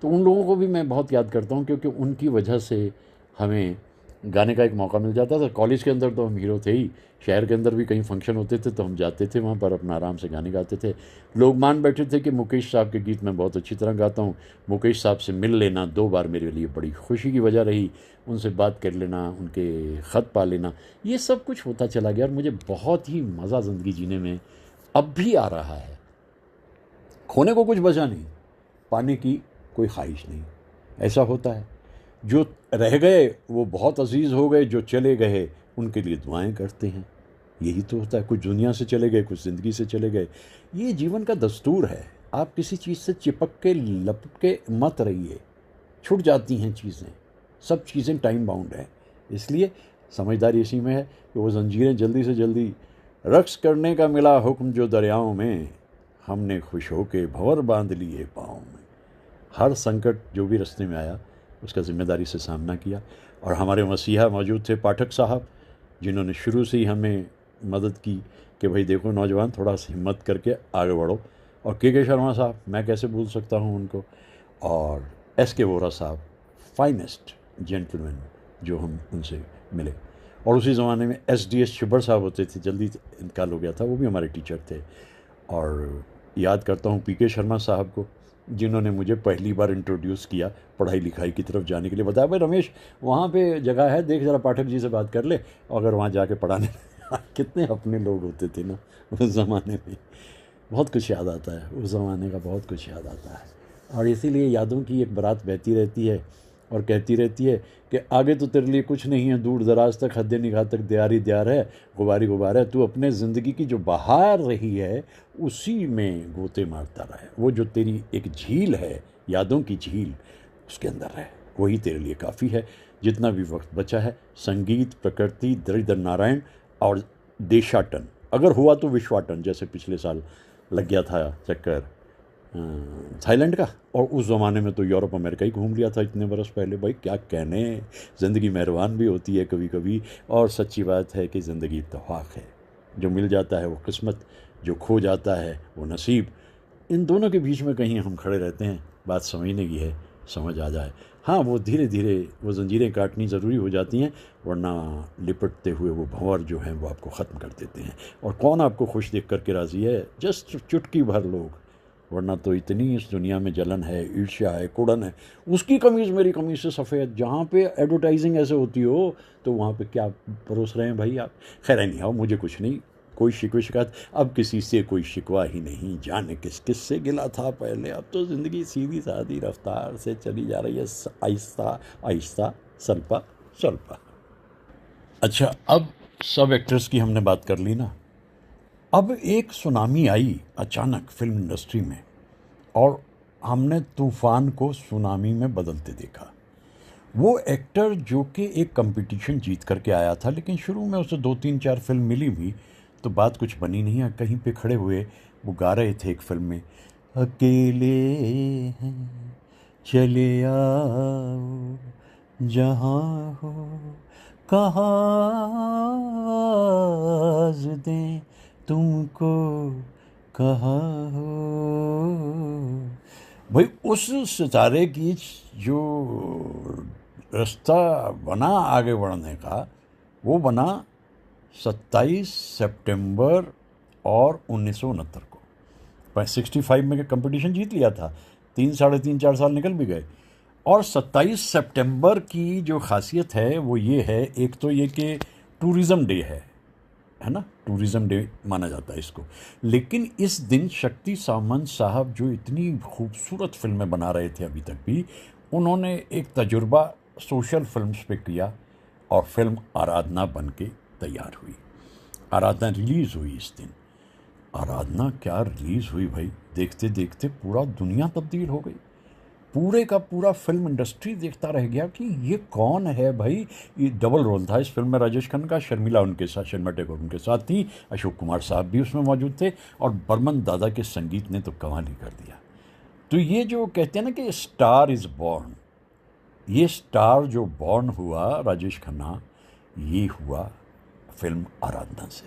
तो उन लोगों को भी मैं बहुत याद करता हूँ, क्योंकि उनकी वजह से हमें गाने का एक मौका मिल जाता था। कॉलेज के अंदर तो हम हीरो थे ही, शहर के अंदर भी कहीं फंक्शन होते थे तो हम जाते थे वहाँ पर, अपना आराम से गाने गाते थे। लोग मान बैठे थे कि मुकेश साहब के गीत मैं बहुत अच्छी तरह गाता हूँ। मुकेश साहब से मिल लेना 2 बार मेरे लिए बड़ी खुशी की वजह रही, उनसे बात कर लेना, उनके ख़त पा लेना, ये सब कुछ होता चला गया, और मुझे बहुत ही मज़ा ज़िंदगी जीने में अब भी आ रहा है। खोने को कुछ बचा नहीं, पाने की कोई ख्वाहिश नहीं। ऐसा होता है, जो रह गए वो बहुत अजीज़ हो गए, जो चले गए उनके लिए दुआएं करते हैं। यही तो होता है, कुछ दुनिया से चले गए, कुछ ज़िंदगी से चले गए। ये जीवन का दस्तूर है। आप किसी चीज़ से चिपक के लपट के मत रहिए, छूट जाती हैं चीज़ें, सब चीज़ें टाइम बाउंड हैं। इसलिए समझदारी इसी में है कि वो जंजीरें जल्दी से जल्दी, रक्स करने का मिला हुक्म जो दरियाओं में, हमने खुश होके भंवर बांध लिए पाँव में। हर संकट जो भी रास्ते में आया उसका जिम्मेदारी से सामना किया। और हमारे मसीहा मौजूद थे पाठक साहब, जिन्होंने शुरू से ही हमें मदद की कि भाई देखो नौजवान, थोड़ा सा हिम्मत करके आगे बढ़ो। और के शर्मा साहब, मैं कैसे भूल सकता हूँ उनको। और एस के वोरा साहब, फाइनेस्ट जेंटलमैन जो हम उनसे मिले। और उसी ज़माने में एस शिब्बर साहब होते थे, जल्दी इंतकाल हो गया था, वो भी हमारे टीचर थे। और याद करता हूँ पी शर्मा साहब को, जिन्होंने मुझे पहली बार इंट्रोड्यूस किया पढ़ाई लिखाई की तरफ जाने के लिए। बताया भाई रमेश, वहाँ पे जगह है, देख ज़रा पाठक जी से बात कर ले, अगर वहाँ जाके पढ़ाने कितने अपने लोग होते थे ना उस ज़माने में। बहुत कुछ याद आता है उस ज़माने का, बहुत कुछ याद आता है। और इसीलिए यादों की एक बारात बहती रहती है और कहती रहती है कि आगे तो तेरे लिए कुछ नहीं है, दूर दराज तक हद निगाह तक दियारी दियार है, गुबारी गुबार है। तू अपने ज़िंदगी की जो बहार रही है उसी में गोते मारता रहे। वो जो तेरी एक झील है, यादों की झील, उसके अंदर रहे, वही तेरे लिए काफ़ी है। जितना भी वक्त बचा है, संगीत, प्रकृति, दरिद्र नारायण और देशाटन, अगर हुआ तो विश्वाटन, जैसे पिछले साल लग गया था चक्कर थाईलैंड का। और उस ज़माने में तो यूरोप अमेरिका ही घूम लिया था इतने बरस पहले। भाई क्या कहने, ज़िंदगी मेहरबान भी होती है कभी कभी। और सच्ची बात है कि ज़िंदगी इत्तेफाक है, जो मिल जाता है वो किस्मत, जो खो जाता है वो नसीब। इन दोनों के बीच में कहीं हम खड़े रहते हैं। बात समझने की है, समझ आ जाए। हाँ, वो धीरे धीरे वो जंजीरें काटनी ज़रूरी हो जाती हैं, वरना लिपटते हुए वो भंवर जो हैं वो आपको ख़त्म कर देते हैं। और कौन आपको खुश देख करके राज़ी है? जस्ट चुटकी भर लोग, वरना तो इतनी इस दुनिया में जलन है, ईर्ष्या है, कुड़न है। उसकी कमीज़ मेरी कमीज़ से सफ़ेद, जहाँ पे एडवर्टाइजिंग ऐसे होती हो तो वहाँ पे क्या परोस रहे हैं भाई आप। खैर नहीं, आओ, मुझे कुछ नहीं, कोई शिकवा शिकायत, अब किसी से कोई शिकवा ही नहीं। जाने किस किस से गिला था पहले, अब तो ज़िंदगी सीधी सादी रफ्तार से चली जा रही है, आहिस्ता आहिस्ता, सल्पा सल्पा। अच्छा, अब सब एक्टर्स की हमने बात कर ली ना। अब एक सुनामी आई अचानक फिल्म इंडस्ट्री में, और हमने तूफ़ान को सुनामी में बदलते देखा। वो एक्टर जो कि एक कंपटीशन जीत करके आया था, लेकिन शुरू में उसे 2-3-4 फिल्म मिली भी तो बात कुछ बनी नहीं है। कहीं पे खड़े हुए वो गा रहे थे एक फिल्म में, अकेले हैं चले आओ जहाँ हो, कहाँ आवाज़ दें तुमको, कहाँ हो। भाई उस सितारे की जो रास्ता बना आगे बढ़ने का, वो बना 27 सितंबर और 1969 को। 65 में कंपटीशन जीत लिया था, 3-3.5-4 साल निकल भी गए। और 27 सितंबर की जो खासियत है वो ये है, एक तो ये कि टूरिज़म डे है ना, टूरिज़म डे माना जाता है इसको। लेकिन इस दिन शक्ति सामंत साहब, जो इतनी खूबसूरत फिल्में बना रहे थे अभी तक भी, उन्होंने एक तजुर्बा सोशल फिल्म्स पे किया और फिल्म आराधना बन के तैयार हुई। आराधना रिलीज़ हुई इस दिन। आराधना क्या रिलीज़ हुई भाई, देखते देखते पूरा दुनिया तब्दील हो गई। पूरे का पूरा फिल्म इंडस्ट्री देखता रह गया कि ये कौन है भाई। ये डबल रोल था इस फिल्म में राजेश खन्ना का, शर्मिला उनके साथ, शर्मा टेगोर उनके साथ थी, अशोक कुमार साहब भी उसमें मौजूद थे, और बर्मन दादा के संगीत ने तो कमाल ही कर दिया। तो ये जो कहते हैं ना कि स्टार इज़ बॉर्न, ये स्टार जो बॉर्न हुआ राजेश खन्ना, ये हुआ फिल्म आराधना से।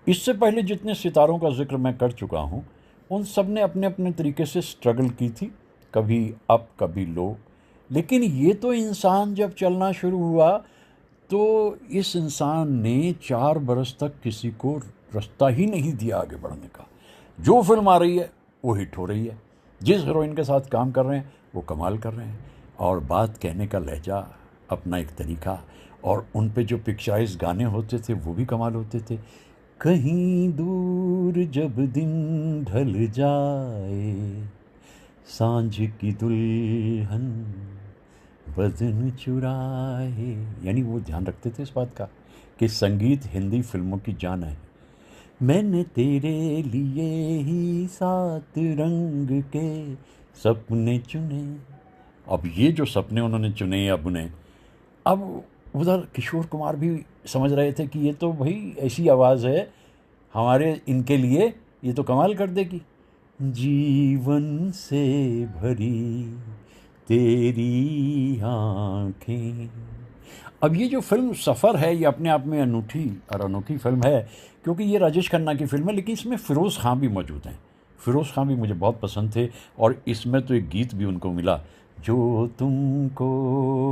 इससे पहले जितने सितारों का जिक्र मैं कर चुका हूँ, उन सब ने अपने अपने तरीके से स्ट्रगल की थी, कभी अप कभी लो। लेकिन ये तो इंसान जब चलना शुरू हुआ तो इस इंसान ने 4 बरस तक किसी को रास्ता ही नहीं दिया आगे बढ़ने का। जो फिल्म आ रही है वो हिट हो रही है, जिस हीरोइन के साथ काम कर रहे हैं वो कमाल कर रहे हैं, और बात कहने का लहजा, अपना एक तरीका, और उन पे जो पिक्चराइज गाने होते थे वो भी कमाल होते थे। कहीं दूर जब दिन ढल जाए, सांझ की दुल्हन बदन चुराए, यानी वो ध्यान रखते थे इस बात का कि संगीत हिंदी फिल्मों की जान है। मैंने तेरे लिए ही 7 रंग के सपने चुने। अब ये जो सपने उन्होंने चुने अब उधर किशोर कुमार भी समझ रहे थे कि ये तो भाई ऐसी आवाज़ है हमारे, इनके लिए ये तो कमाल कर देगी। जीवन से भरी तेरी आँखें। अब ये जो फिल्म सफ़र है, ये अपने आप में अनूठी और अनोखी फिल्म है, क्योंकि ये राजेश खन्ना की फिल्म है, लेकिन इसमें फ़िरोज़ खां भी मौजूद हैं। फ़िरोज़ खां भी मुझे बहुत पसंद थे, और इसमें तो एक गीत भी उनको मिला, जो तुमको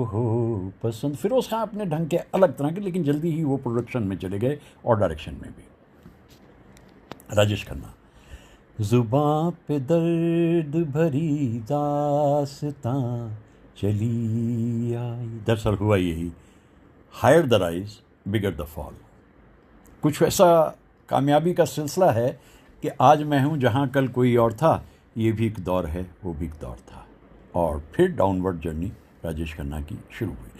हो पसंद। फ़िरोज़ खां अपने ढंग के अलग तरह के, लेकिन जल्दी ही वो प्रोडक्शन में चले गए और डायरेक्शन में भी। राजेश खन्ना। जुबां पे दर्द भरी दास्तां चली आई, दरअसल हुआ यही, higher the rise bigger the fall. कुछ ऐसा कामयाबी का सिलसिला है कि आज मैं हूँ जहाँ कल कोई और था, ये भी एक दौर है, वो भी एक दौर था। और फिर डाउनवर्ड जर्नी राजेश खन्ना की शुरू हुई।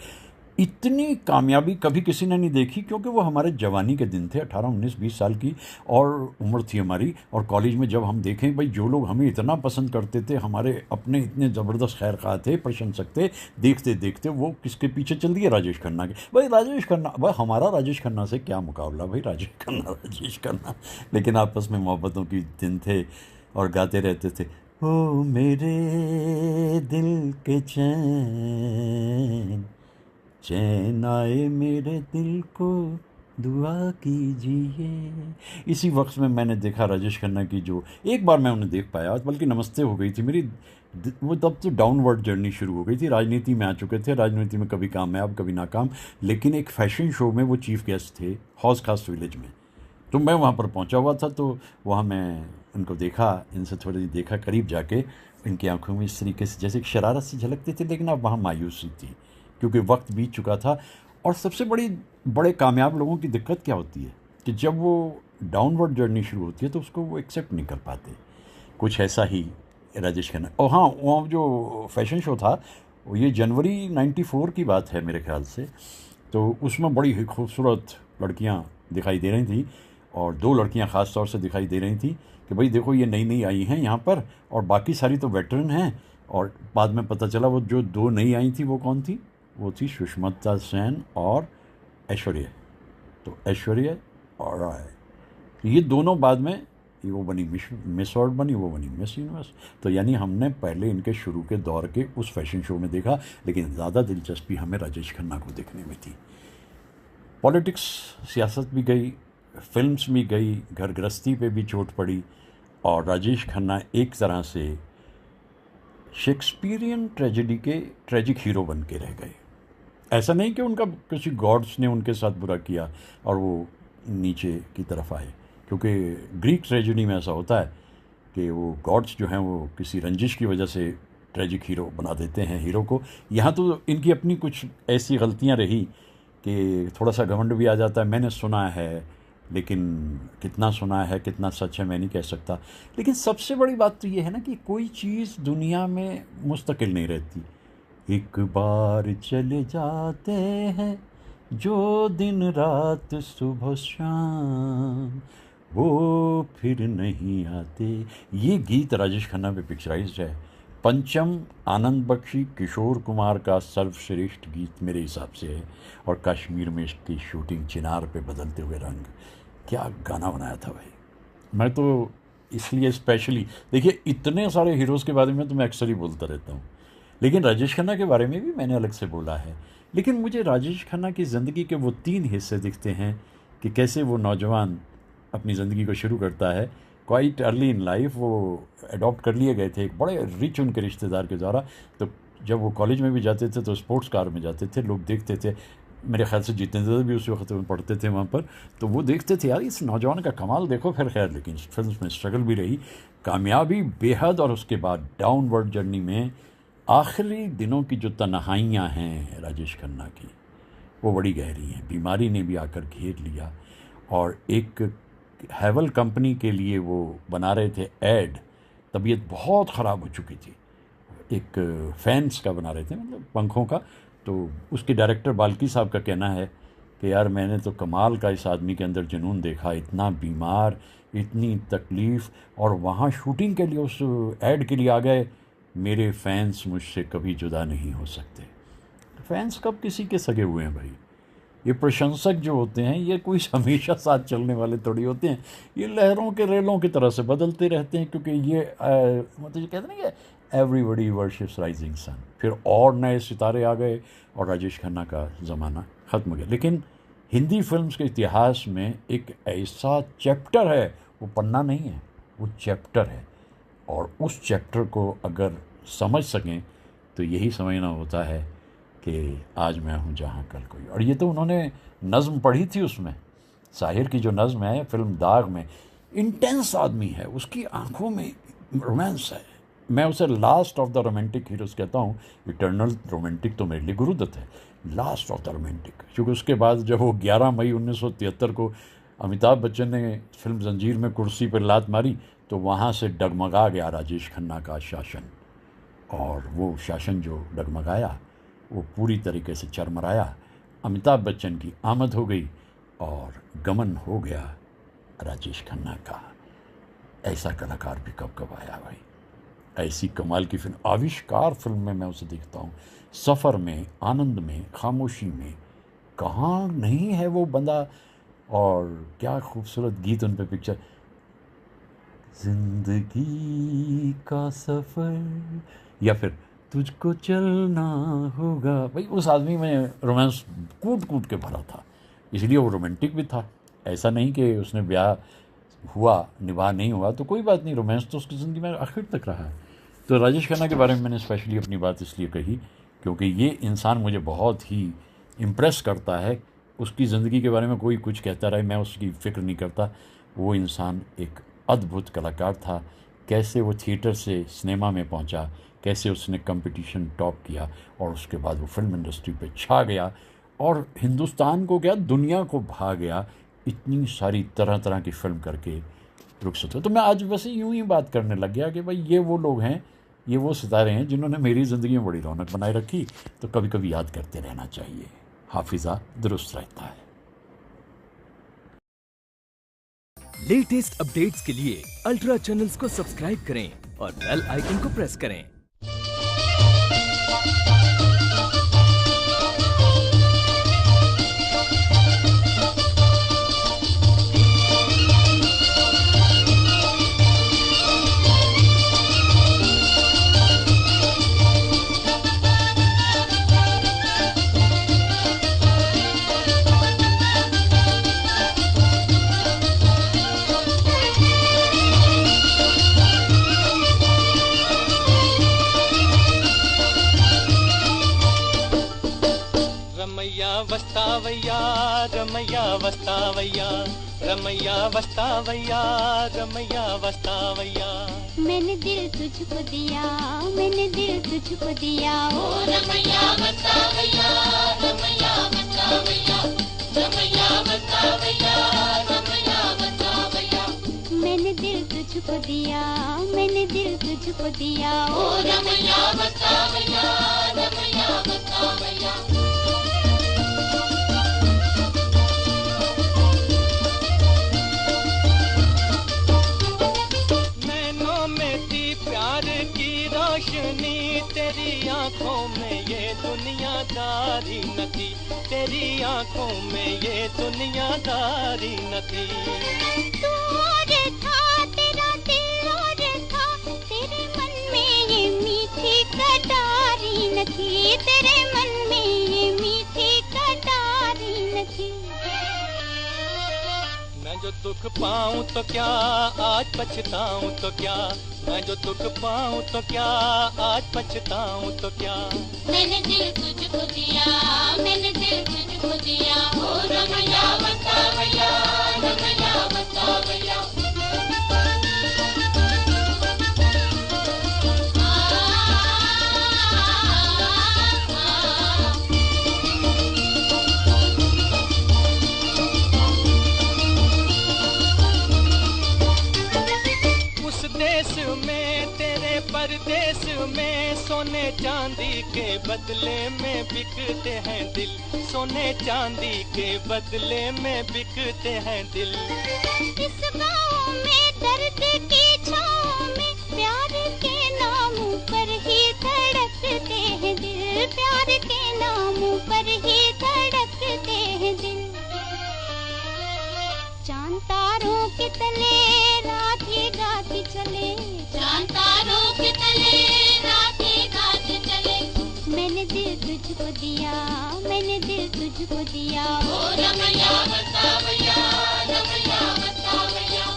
इतनी कामयाबी कभी किसी ने नहीं देखी, क्योंकि वो हमारे जवानी के दिन थे, 18, 19, 20 साल की और उम्र थी हमारी। और कॉलेज में जब हम देखें, भाई जो लोग हमें इतना पसंद करते थे, हमारे अपने इतने ज़बरदस्त खैरख्वाह थे, प्रशंसक थे, देखते देखते वो किसके पीछे चल दिए? राजेश खन्ना के। भाई राजेश खन्ना, भाई हमारा राजेश खन्ना से क्या मुकाबला, भाई राजेश खन्ना राजेश खन्ना। लेकिन आपस में मोहब्बतों की दिन थे और गाते रहते थे, ओ मेरे दिल के चैन, चैन आए मेरे दिल को दुआ कीजिए। इसी वक्त में मैंने देखा राजेश खन्ना की, जो एक बार मैं उन्हें देख पाया, बल्कि नमस्ते हो गई थी मेरी, वो तब तो डाउनवर्ड जर्नी शुरू हो गई थी। राजनीति में आ चुके थे, राजनीति में कभी कामयाब कभी नाकाम, लेकिन एक फैशन शो में वो चीफ गेस्ट थे, हौज खास विलेज में। तो मैं वहाँ पर पहुँचा हुआ था, तो वहाँ मैं उनको देखा, इनसे थोड़ी देखा करीब जाके। इनकी आंखों में इस तरीके से जैसे एक शरारत सी झलकती थी, लेकिन अब वहाँ मायूसी थी, क्योंकि वक्त बीत चुका था। और सबसे बड़े कामयाब लोगों की दिक्कत क्या होती है कि जब वो डाउनवर्ड जर्नी शुरू होती है तो उसको वो एक्सेप्ट नहीं कर पाते। कुछ ऐसा ही राजेश खन्ना। और हाँ, वहाँ जो फैशन शो था, ये जनवरी 94 की बात है मेरे ख्याल से। तो उसमें बड़ी ही खूबसूरत लड़कियाँ दिखाई दे रही थी, और दो लड़कियाँ ख़ास तौर से दिखाई दे रही थी कि भाई देखो ये नई नई आई हैं यहाँ पर, और बाकी सारी तो वेटरन हैं। और बाद में पता चला वो जो दो नई आई थी वो कौन थी? वो थी सुष्मिता सेन और ऐश्वर्या। तो ऐश्वर्या और राय, ये दोनों बाद में, ये वो बनी मिस वर्ल्ड बनी, वो बनी मिस यूनिवर्स। तो यानी हमने पहले इनके शुरू के दौर के उस फैशन शो में देखा, लेकिन ज़्यादा दिलचस्पी हमें राजेश खन्ना को देखने में थी। पॉलिटिक्स, सियासत भी गई, फिल्म्स भी गई, घर गृहस्थी पे भी चोट पड़ी, और राजेश खन्ना एक तरह से शेक्सपियरियन ट्रेजेडी के ट्रेजिक हीरो बन के रह गए। ऐसा नहीं कि उनका किसी गॉड्स ने उनके साथ बुरा किया और वो नीचे की तरफ आए, क्योंकि ग्रीक ट्रेजेडी में ऐसा होता है कि वो गॉड्स जो हैं वो किसी रंजिश की वजह से ट्रेजिक हीरो बना देते हैं हीरो को। यहाँ तो इनकी अपनी कुछ ऐसी गलतियाँ रही कि थोड़ा सा घमंड भी आ जाता है। मैंने सुना है, लेकिन कितना सुना है कितना सच है मैं नहीं कह सकता। लेकिन सबसे बड़ी बात तो ये है ना कि कोई चीज़ दुनिया में मुस्तकिल नहीं रहती। एक बार चले जाते हैं जो दिन रात सुबह शाम, वो फिर नहीं आते। ये गीत राजेश खन्ना पे पिक्चराइज्ड है। पंचम आनंद बख्शी किशोर कुमार का सर्वश्रेष्ठ गीत मेरे हिसाब से है, और कश्मीर में इसकी शूटिंग चिनार पे बदलते हुए रंग, क्या गाना बनाया था भाई। मैं तो इसलिए स्पेशली, देखिए इतने सारे हीरोज़ के बारे में तो मैं अक्सर ही बोलता रहता हूँ, लेकिन राजेश खन्ना के बारे में भी मैंने अलग से बोला है। लेकिन मुझे राजेश खन्ना की ज़िंदगी के वो 3 हिस्से दिखते हैं कि कैसे वो नौजवान अपनी ज़िंदगी को शुरू करता है। क्वाइट अर्ली इन लाइफ वो अडॉप्ट कर लिए गए थे एक बड़े रिच उनके रिश्तेदार के द्वारा। तो जब वो कॉलेज में भी जाते थे तो स्पोर्ट्स कार में जाते थे, लोग देखते थे। मेरे ख्याल से जितेंद्र भी उस वक्त में पढ़ते थे वहाँ पर, तो वो देखते थे यार इस नौजवान का कमाल देखो। फिर खैर लेकिन फिल्म में स्ट्रगल भी रही, कामयाबी बेहद, और उसके बाद डाउनवर्ड जर्नी में आखिरी दिनों की जो तन्हाइयाँ हैं राजेश खन्ना की, वो बड़ी गहरी हैं। बीमारी ने भी आकर घेर लिया, और एक हैवल कंपनी के लिए वो बना रहे थे ऐड, तबीयत बहुत ख़राब हो चुकी थी, एक फैंस का बना रहे थे, मतलब पंखों का। तो उसके डायरेक्टर बाल्की साहब का कहना है कि यार मैंने तो कमाल का इस आदमी के अंदर जुनून देखा, इतना बीमार, इतनी तकलीफ़, और वहाँ शूटिंग के लिए उस ऐड के लिए आ गए। मेरे फैंस मुझसे कभी जुदा नहीं हो सकते। फैंस कब किसी के सगे हुए हैं भाई? ये प्रशंसक जो होते हैं ये कोई हमेशा साथ चलने वाले थोड़ी होते हैं, ये लहरों के रेलों की तरह से बदलते रहते हैं, क्योंकि ये मतलब ये कहते हैं ना कि एवरीबॉडी वर्शिप्स राइजिंग सन। फिर और नए सितारे आ गए और राजेश खन्ना का ज़माना ख़त्म हो गया। लेकिन हिंदी फिल्म्स के इतिहास में एक ऐसा चैप्टर है, वो पन्ना नहीं है, वो चैप्टर है, और उस चैप्टर को अगर समझ सकें तो यही समझना होता है कि आज मैं हूँ जहाँ कल कोई। और ये तो उन्होंने नज़्म पढ़ी थी, उसमें साहिर की जो नज़्म है फिल्म दाग में, इंटेंस आदमी है, उसकी आंखों में रोमांस है। मैं उसे last of the romantic heroes कहता हूँ। इटर्नल रोमांटिक तो मेरे लिए गुरुदत्त है, लास्ट ऑफ द रोमांटिक, क्योंकि उसके बाद जब वो 11 मई 1973 को अमिताभ बच्चन ने फिल्म जंजीर में कुर्सी पर लात मारी तो वहाँ से डगमगा गया राजेश खन्ना का शासन, और वो शासन जो डगमगाया वो पूरी तरीके से चरमराया। अमिताभ बच्चन की आमद हो गई और गमन हो गया राजेश खन्ना का। ऐसा कलाकार भी कब कब आया भाई, ऐसी कमाल की फिल्म, आविष्कार फिल्म में मैं उसे देखता हूँ, सफ़र में, आनंद में, खामोशी में, कहाँ नहीं है वो बंदा। और क्या खूबसूरत गीत उन पे पिक्चर, जिंदगी का सफ़र, या फिर तुझको चलना होगा। भाई उस आदमी में रोमांस कूट कूट के भरा था, इसलिए वो रोमांटिक भी था। ऐसा नहीं कि उसने ब्याह हुआ निभा नहीं हुआ तो कोई बात नहीं, रोमांस तो उसकी ज़िंदगी में आखिर तक रहा है। तो राजेश खन्ना के बारे में मैंने स्पेशली अपनी बात इसलिए कही क्योंकि ये इंसान मुझे बहुत ही इम्प्रेस करता है। उसकी ज़िंदगी के बारे में कोई कुछ कहता रहे, मैं उसकी फ़िक्र नहीं करता। वो इंसान एक अद्भुत कलाकार था। कैसे वो थिएटर से सिनेमा में पहुंचा, कैसे उसने कंपटीशन टॉप किया, और उसके बाद वो फिल्म इंडस्ट्री पे छा गया और हिंदुस्तान को क्या दुनिया को भा गया, इतनी सारी तरह तरह की फिल्म करके रुखसत हो। तो मैं आज वैसे यूं ही बात करने लग गया कि भाई ये वो लोग हैं, ये वो सितारे हैं जिन्होंने मेरी ज़िंदगी में बड़ी रौनक बनाए रखी, तो कभी कभी याद करते रहना चाहिए। हाफिज़ा दुरुस्त रहता है। लेटेस्ट अपडेट्स के लिए अल्ट्रा चैनल्स को सब्सक्राइब करें और बेल आइकन को प्रेस करें। वस्तावैया रमैया वस्तावैया, रमैया वस्तावैया, रमैया वस्तावैया। मैंने दिल तुझको दिया, मैंने दिल तुझको दिया, ओ रमैया वस्तावैया, रमैया वस्तावैया, रमैया वस्तावैया, रमैया वस्तावैया। मैंने दिल तुझको दिया, मैंने दिल तुझको दिया, ओ रमैया वस्तावैया, रमैया वस्तावैया। रोशनी तेरी आंखों में ये दुनियादारी न थी, तेरी आंखों में ये दुनियादारी न थी। तू और था तेरा दिल और था, तेरे मन में ये मीठी कटारी न थी, तेरे मन में ये मीठी कटारी न थी। मैं जो दुख पाऊं तो क्या आज पछताऊं तो क्या, मैं जो दुख पाऊं तो क्या आज पछताऊं तो क्या। मैंने दिल तुझको दिया, मैंने दिल तुझको दिया, ओ रमैया वस्तावैया, रमैया वस्तावैया। देश में तेरे परदेश में सोने चांदी के बदले में बिकते हैं दिल, सोने चांदी के बदले में बिकते हैं दिल। इस गाँव में दर्द की छाँव में प्यार के नाम पर ही धड़कते हैं दिल, प्यार के नाम पर ही धड़कते हैं हैं दिल। चांद तारों के तले रात ये गाती चले, चांद तारों के तले रात ये गाती चले। मैंने दिल तुझको दिया, मैंने दिल तुझको दिया। ओ रमैया बतावैया, रमैया बतावैया।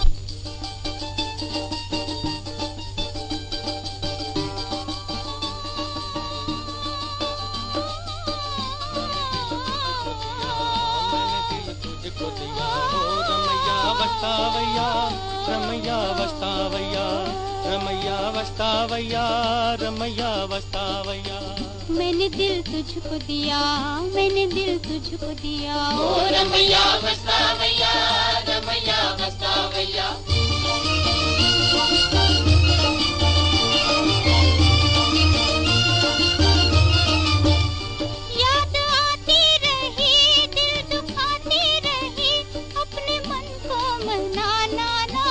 रमैया वस्तावैया, रमैया वस्तावैया, रमैया वस्तावैया। मैंने दिल तुझको दिया, मैंने दिल तुझको दिया। ओ रमैया वस्तावैया, रमैया वस्तावैया। याद आती रही, दिल दुखाती रही, अपने मन को मनाना ना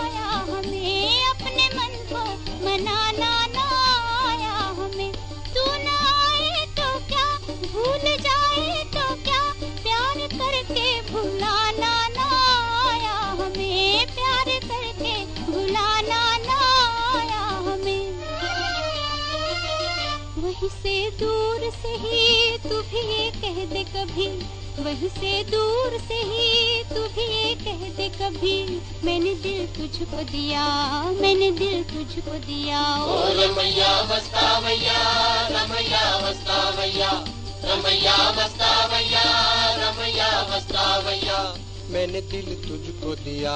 आया हमें, अपने मन को मनाना ना आया हमें। तू ना आए तो क्या, भूल जाए तो क्या, प्यार करके भुलाना ना आया हमें, प्यार करके भुलाना ना आया हमें। वहीं से दूर से ही तू भी ये कह दे कभी, वहीं से दूर से ही तू भी ये कह दे कभी, मैंने दिल तुझको दिया, मैंने दिल तुझको दिया। ओ रमैया वस्तावैया, रमैया वस्तावैया, रमैया वस्तावैया, रमैया वस्तावैया। मैंने दिल तुझको दिया,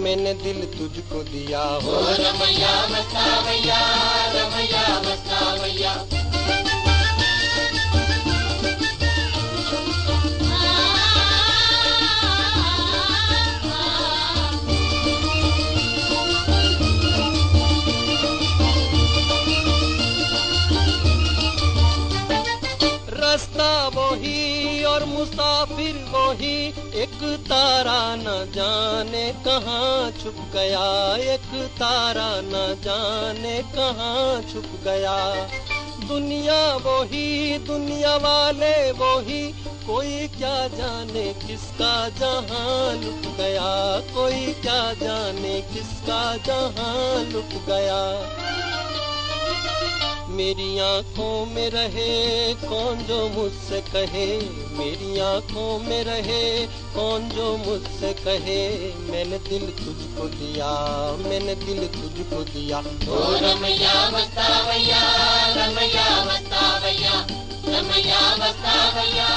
मैंने दिल तुझको दिया। ओ रमैया वस्तावैया, रमैया वस्तावैया। रास्ता वही और मुसाफिर वही, एक तारा न जाने कहाँ छुप गया, एक तारा न जाने कहाँ छुप गया। दुनिया वही, दुनिया वाले वही, कोई क्या जाने किसका जहां लुट गया, कोई क्या जाने किसका जहां लुट गया। मेरी आँखों में रहे कौन जो मुझसे कहे, मेरी आँखों में रहे कौन जो मुझसे कहे, मैंने दिल तुझको दिया, मैंने दिल तुझको दिया। ओ रमैया वस्तावैया, रमैया वस्तावैया, रमैया वस्तावैया।